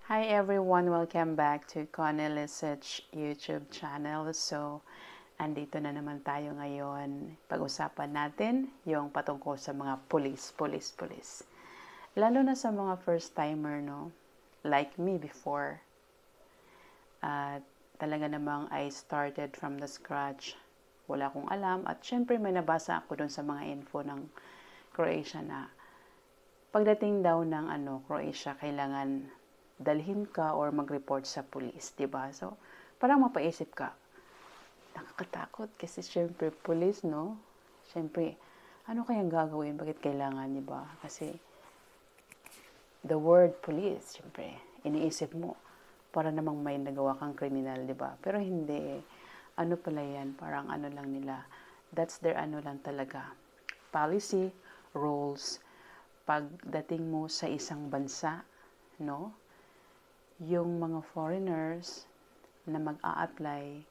Hi everyone, welcome back to Connell Research YouTube channel. So, andito na naman tayo ngayon. Pag-usapan natin yung patungkol sa mga pulis. Lalo na sa mga first timer, no? Like me before. At talaga namang I started from the scratch. Wala akong alam. At syempre may nabasa ako dun sa mga info ng Croatia na pagdating daw ng Croatia, kailangan dalhin ka or mag-report sa police, 'di ba? So, parang mapaisip ka. Nakakatakot kasi syempre police, no? Syempre, ano kayang gagawin? Bakit kailangan, 'di ba? Kasi the word police, syempre, iniisip mo para namang may nagawa kang kriminal, 'di ba? Pero hindi. Ano pala 'yan? Parang ano lang nila. That's their ano lang talaga. Policy, rules. Pagdating mo sa isang bansa, no? Yung mga foreigners na mag-a-apply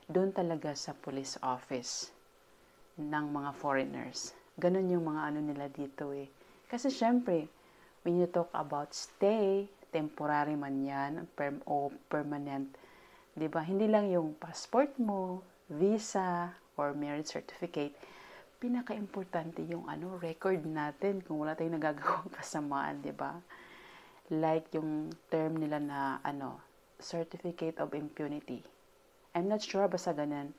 doon talaga sa police office ng mga foreigners. Ganun yung mga ano nila dito eh. Kasi syempre, when you talk about stay, temporary man yan, o permanent, di ba? Hindi lang yung passport mo, visa, or marriage certificate. Pinaka-importante yung record natin kung wala tayong nagagawang kasamaan, di ba? Like yung term nila na Certificate of Impunity. I'm not sure basta ganun,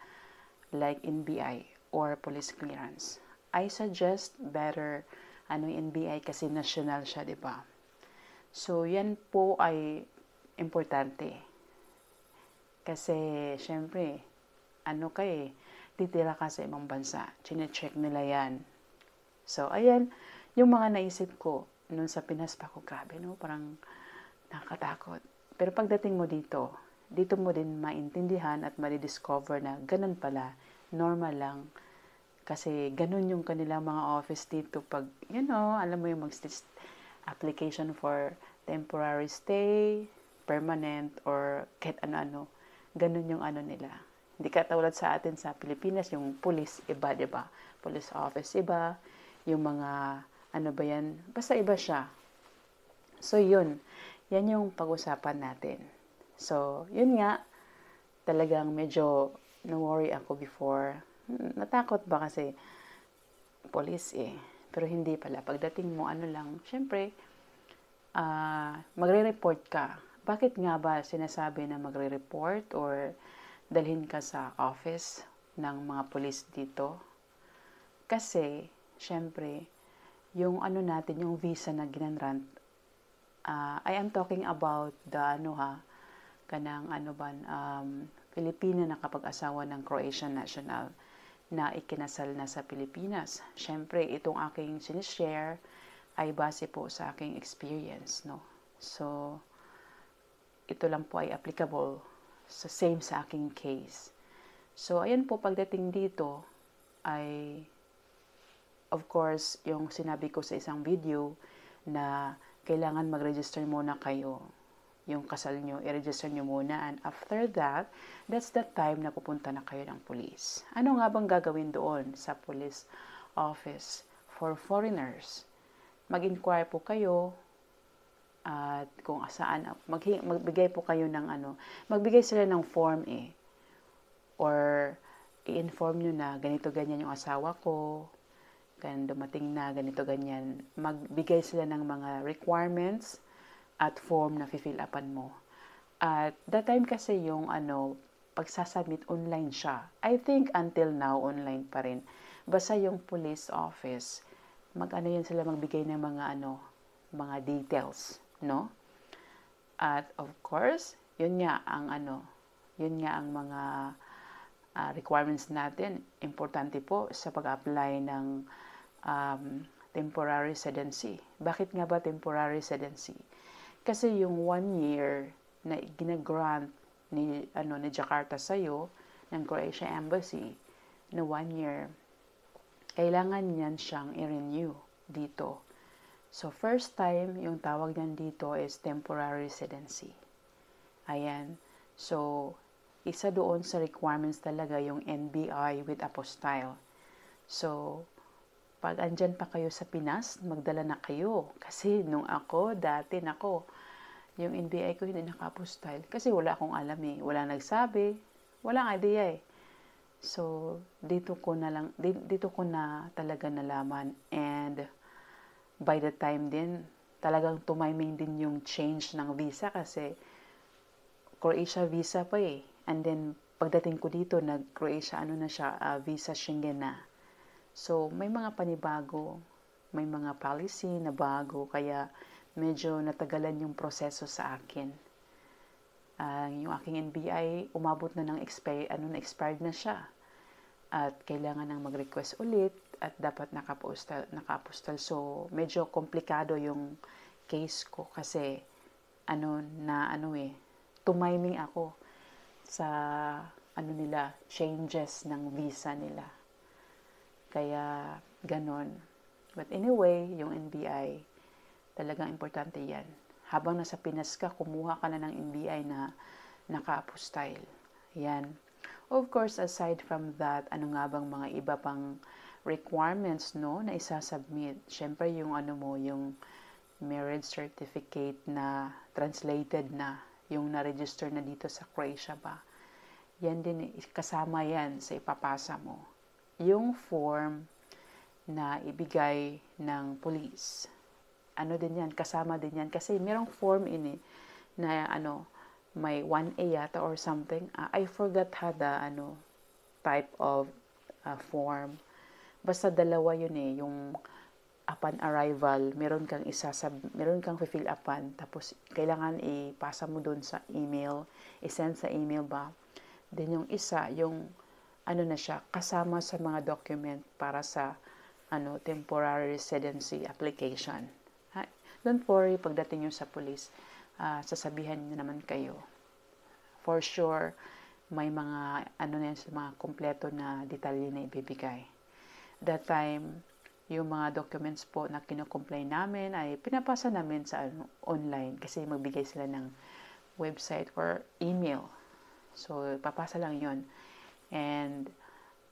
like NBI or police clearance. I suggest better NBI kasi national siya, 'di ba? So yan po ay importante. Kasi syempre, titira ka sa ibang bansa. Chine-check nila yan. So ayan, yung mga naisip ko noon sa Pinas pa ko, grabe, no? Parang nakakatakot. Pero pagdating mo dito mo din maintindihan at madidiscover na ganun pala, normal lang. Kasi ganun yung kanilang mga office dito pag, alam mo yung application for temporary stay, permanent, or kahit ano-ano. Ganun yung nila. Hindi katulad sa atin sa Pilipinas, yung police iba, di ba? Police office iba, yung mga ano ba yan? Basta iba siya. So, yun. Yan yung pag-usapan natin. So, yun nga. Talagang medyo na-worry ako before. Natakot ba kasi police eh. Pero hindi pala. Pagdating mo, syempre, magre-report ka. Bakit nga ba sinasabi na magre-report or dalhin ka sa office ng mga police dito? Kasi, syempre, yung natin, yung visa na ginanrant, I am talking about the kanang Filipina na kapag-asawa ng Croatian national na ikinasal na sa Pilipinas. Syempre, itong aking sinishare ay base po sa aking experience, no? So, ito lang po ay applicable same sa aking case. So, ayan po, pagdating dito ay of course, yung sinabi ko sa isang video na kailangan mag-register muna kayo. Yung kasal nyo, i-register nyo muna. And after that, that's the time na pupunta na kayo ng police. Ano nga bang gagawin doon sa police office for foreigners? Mag-inquire po kayo at kung saan, magbigay po kayo ng magbigay sila ng form eh. Or i-inform nyo na ganito ganyan yung asawa ko, dumating na ganito ganyan, magbigay sila ng mga requirements at form na fill upan mo. At that time kasi yung pagsasubmit online siya. I think until now online pa rin. Basta yung police office, yan sila magbigay ng mga details, no? At of course, yun nga ang mga requirements natin. Importante po sa pag-apply ng temporary residency. Bakit nga ba temporary residency? Kasi yung 1 year na ginagrant ni Jakarta sa'yo, ng Croatia Embassy, na 1 year, kailangan niyan siyang i-renew dito. So, first time, yung tawag niyan dito is temporary residency. Ayan. So, isa doon sa requirements talaga yung NBI with apostille. So, pag andyan pa kayo sa Pinas, magdala na kayo. Kasi nung ako, dati Yung NBI ko hindi naka-apostyle kasi wala akong alam eh. Walang nagsabi, walang idea eh. So, dito ko na talaga nalaman, and by the time din, talagang tumiming din yung change ng visa kasi Croatia visa pa eh. And then, pagdating ko dito, nag-Croatia, visa Schengen na. So, may mga panibago, may mga policy na bago, kaya medyo natagalan yung proseso sa akin. Yung aking NBI, umabot na ng expired na siya. At kailangan nang mag-request ulit at dapat naka-postal. So, medyo komplikado yung case ko kasi tumiming ako sa changes ng visa nila. Kaya ganon. But anyway, yung NBI, talagang importante yan. Habang nasa Pinas ka, kumuha ka na ng NBI na naka-apostyle. Yan. Of course, aside from that, ano nga bang mga iba pang requirements, no, na isasubmit? Siyempre, yung yung marriage certificate na translated na, yung na-register na dito sa Croatia ba? Yan din, kasama yan sa ipapasa mo. Yung form na ibigay ng police, kasama din yan. Kasi merong form na may 1A yata or something. I forgot the type of form. Basta dalawa yun eh. Yung upon arrival, meron kang fill upan, tapos kailangan ipasa mo doon sa email, isend sa email ba. Then yung isa, yung kasama sa mga document para sa temporary residency application. Don't worry, pagdating nyo sa police, sasabihan nyo naman kayo. For sure, may mga mga kompleto na detalye na ibibigay. That time, yung mga documents po na kino-comply namin ay pinapasa namin sa online kasi magbigay sila ng website or email. So, papasa lang yon. And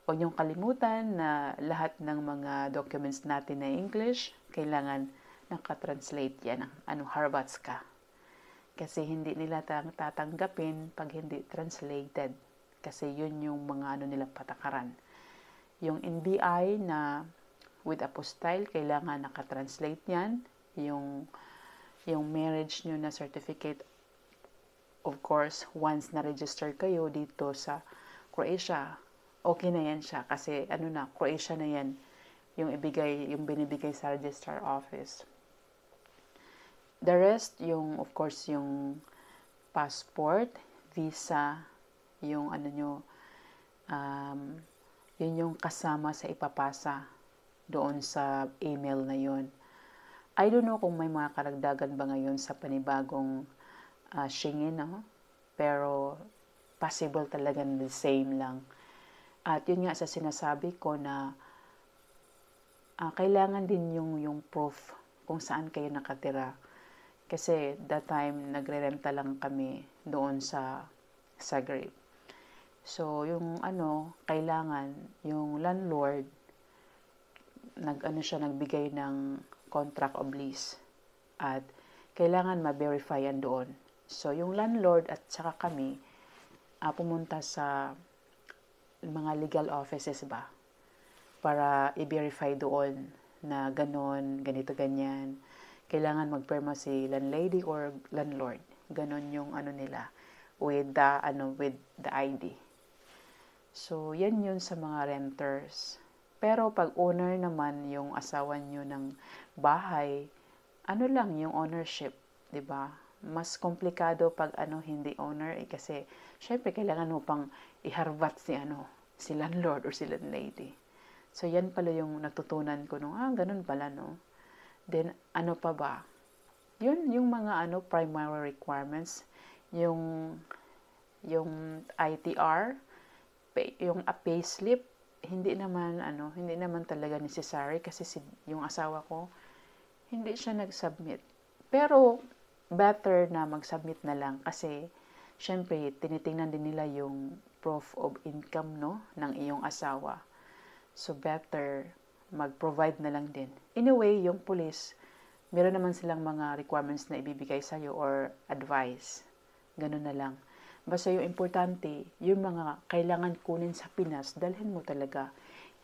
huwag niyong kalimutan na lahat ng mga documents natin na English, kailangan naka-translate yan ng Harvatska. Kasi hindi nila tatanggapin pag hindi translated. Kasi yun yung mga nila patakaran. Yung NBI na with apostille, kailangan naka-translate yan. Yung marriage nyo na certificate, of course, once na-register kayo dito sa Croatia, okay na yan siya. Kasi Croatia na yan yung binibigay sa registrar office. The rest, of course, yung passport, visa, yung yun yung kasama sa ipapasa doon sa email na yun. I don't know kung may mga karagdagan ba ngayon sa panibagong Schengen, no? Pero possible talaga na the same lang. At yun nga sa sinasabi ko na kailangan din yung proof kung saan kayo nakatira. Kasi that time, nagre-renta lang kami doon sa Zagreb. So, kailangan, yung landlord, nagbigay ng contract of lease. At kailangan ma-verify yan doon. So, yung landlord at saka kami, pumunta sa mga legal offices ba? Para i-verify doon na ganito, ganyan. Kailangan magperma si landlady or landlord. Ganon yung nila with the ID. So, yan yun sa mga renters. Pero pag owner naman yung asawa nyo ng bahay, lang yung ownership, 'di ba? Mas komplikado pag hindi owner kasi syempre kailangan mo pang iharvat si landlord or si landlady. So, yan pala yung natutunan ko nung ganun pala, no? Then, pa ba? Yun, yung mga primary requirements, yung ITR, yung payslip, hindi naman talaga necessary kasi yung asawa ko, hindi siya nag-submit. Pero, better na mag-submit na lang kasi, syempre, tinitingnan din nila yung proof of income, no, ng iyong asawa. So, better mag-provide na lang din. Anyway, yung police, meron naman silang mga requirements na ibibigay sa'yo or advice. Ganun na lang. Basta yung importante, yung mga kailangan kunin sa Pinas, dalhin mo talaga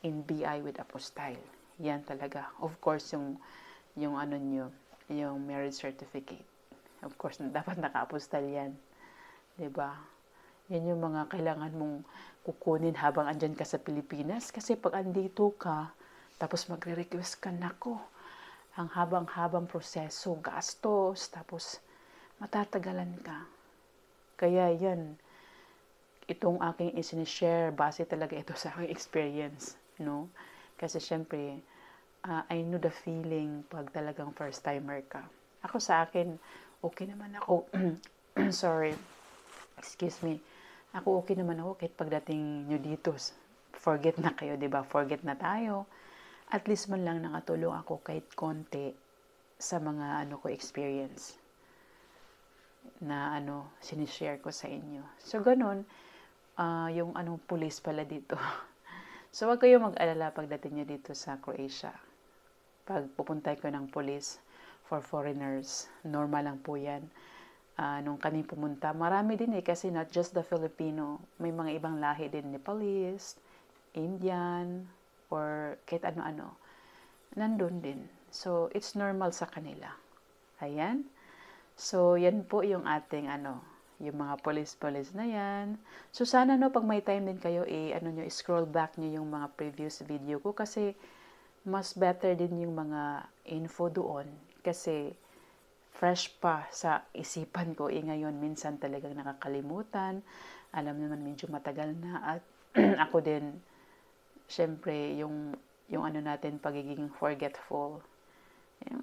in BI with apostille. Yan talaga. Of course, yung ano nyo, yung marriage certificate. Of course, dapat naka-apostille yan. 'Di ba? Yan yung mga kailangan mong kukunin habang andyan ka sa Pilipinas. Kasi pag andito ka, tapos magre-request ka, nako, ang habang-habang proseso, gastos, tapos matatagalan ka. Kaya yan, itong aking isinishare, base talaga ito sa aking experience, no? Kasi syempre, I know the feeling pag talagang first timer ka. Ako sa akin, okay naman ako. Sorry. Excuse me. Ako okay naman ako kahit pagdating nyo dito, forget na kayo, 'di ba? Forget na tayo. At least man lang nakatulong ako kahit konti sa mga ano ko experience na sinishare ko sa inyo. So ganun, yung police pala dito. So wag kayo mag-alala pagdating nyo dito sa Croatia. Pag pupuntay ko ng police for foreigners, normal lang po yan. Nung kami pumunta, marami din kasi not just the Filipino, may mga ibang lahi din, Nepalese, Indian, or kahit ano-ano, nandun din. So, it's normal sa kanila. Ayan. So, yan po yung ating yung mga police na yan. So, sana pag may time din kayo, scroll back nyo yung mga previous video ko kasi mas better din yung mga info doon kasi fresh pa sa isipan ko. Ngayon, minsan talagang nakakalimutan. Alam naman, medyo matagal na. At ako din, syempre, yung natin, pagiging forgetful.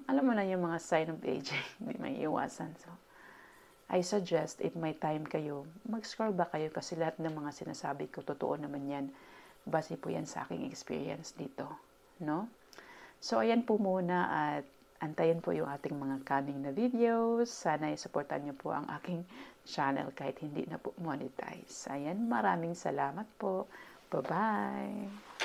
Alam mo na yung mga sign of aging. Hindi may iwasan. So, I suggest, if may time kayo, mag-scroll back kayo kasi lahat ng mga sinasabi ko, totoo naman yan. Base po yan sa aking experience dito. No? So, ayan po muna at antayin po yung ating mga coming na videos. Sana i-supportan niyo po ang aking channel kahit hindi na po monetize. Ayan, maraming salamat po. Bye-bye!